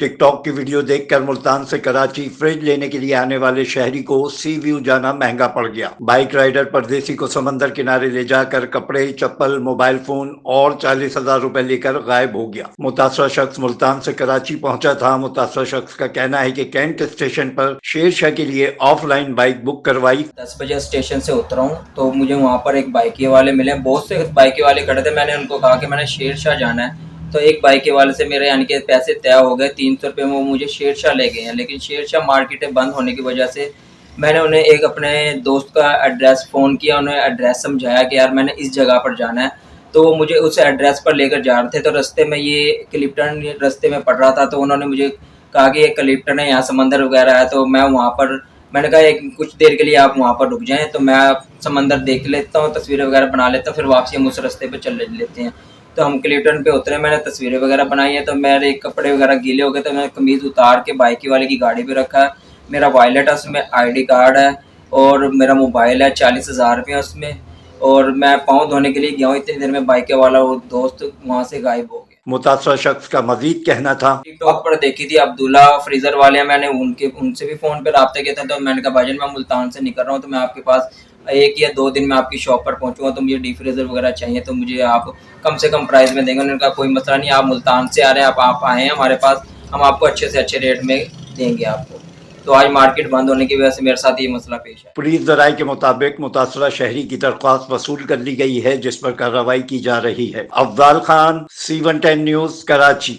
TikTok की video देखकर मुल्तान से कराची फ्रिज लेने के लिए आने वाले शहरी को सी व्यू जाना महंगा पड़ गया। बाइक राइडर परदेसी को समंदर किनारे ले जाकर कपड़े, चप्पल, मोबाइल फोन और 40,000 रुपए लेकर गायब हो गया। मुतासरा शख्स मुल्तान से कराची पहुंचा था। मुतासरा शख्स का कहना है कि कैंट स्टेशन पर शेरशाह के लिए ऑफलाइन बाइक बुक करवाई। 10 बजे स्टेशन से उतरा हूँ तो मुझे वहाँ पर एक बाइकी वाले मिले। बहुत से बाइकी वाले खड़े थे। मैंने उनको कहा कि मैंने शेरशाह जाना है, तो एक बाइकी वाले से मेरे यानी कि पैसे तय हो गए। 300 रुपये में वो मुझे शेरशाह ले गए हैं, लेकिन शेरशाह मार्केटें बंद होने की वजह से मैंने उन्हें एक अपने दोस्त का एड्रेस फ़ोन किया, उन्हें एड्रेस समझाया कि यार मैंने इस जगह पर जाना है, तो वो मुझे उस एड्रेस पर लेकर जा रहे थे। तो रास्ते में ये क्लिप्टन रास्ते में पड़ रहा था, तो उन्होंने मुझे कहा कि ये क्लिप्टन है, यहाँ समंदर वगैरह है। तो मैं वहाँ पर मैंने कहा एक कुछ देर के लिए आप वहाँ पर रुक जाएं, तो मैं समंदर देख लेता हूँ, तस्वीरें वगैरह बना लेता हूँ, फिर वापसी हम उस रास्ते पे चल लेते हैं। तो हम क्लिप्टन पे उतरे, मैंने तस्वीरें वगैरह बनाई हैं। तो मेरे कपड़े वगैरह गीले हो गए, तो मैंने कमीज़ उतार के बाइकी वाले की गाड़ी पे रखा है। मेरा वॉलेट है, उसमें आईडी कार्ड है और मेरा मोबाइल है। 40,000 रुपये उसमें। और मैं पाँव धोने के लिए गया हूँ, इतनी देर में बाइक वाला वो दोस्त वहाँ से गायब हो गया। मुतासरा शख्स का मजीद कहना था, टिकटॉक पर देखी थी अब्दुल्ला फ्रीजर वाले हैं, मैंने उनसे भी फ़ोन पे रब्ता किया था। तो मैंने कहा भाईजान मैं मुल्तान से निकल रहा हूँ, तो मैं आपके पास 1 या 2 दिन में आपकी शॉप पर पहुँचूँगा, तो मुझे डीप फ्रीज़र वगैरह चाहिए, तो मुझे आप कम से कम प्राइस में देंगे। उन्होंने कहा कोई मसला नहीं, आप मुल्तान से आ रहे हैं, आप आए हैं हमारे पास, हम आपको अच्छे से अच्छे रेट में देंगे आपको। तो आज मार्केट बंद होने की वजह से मेरे साथ ये मसला पेश है। पुलिस जराये के मुताबिक मुतासरा शहरी की दरख्वास्त वसूल कर ली गई है, जिस पर कार्रवाई की जा रही है। Afzal Khan, C110 news, Karachi.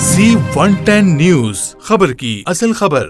C110 news, खबर की असल खबर।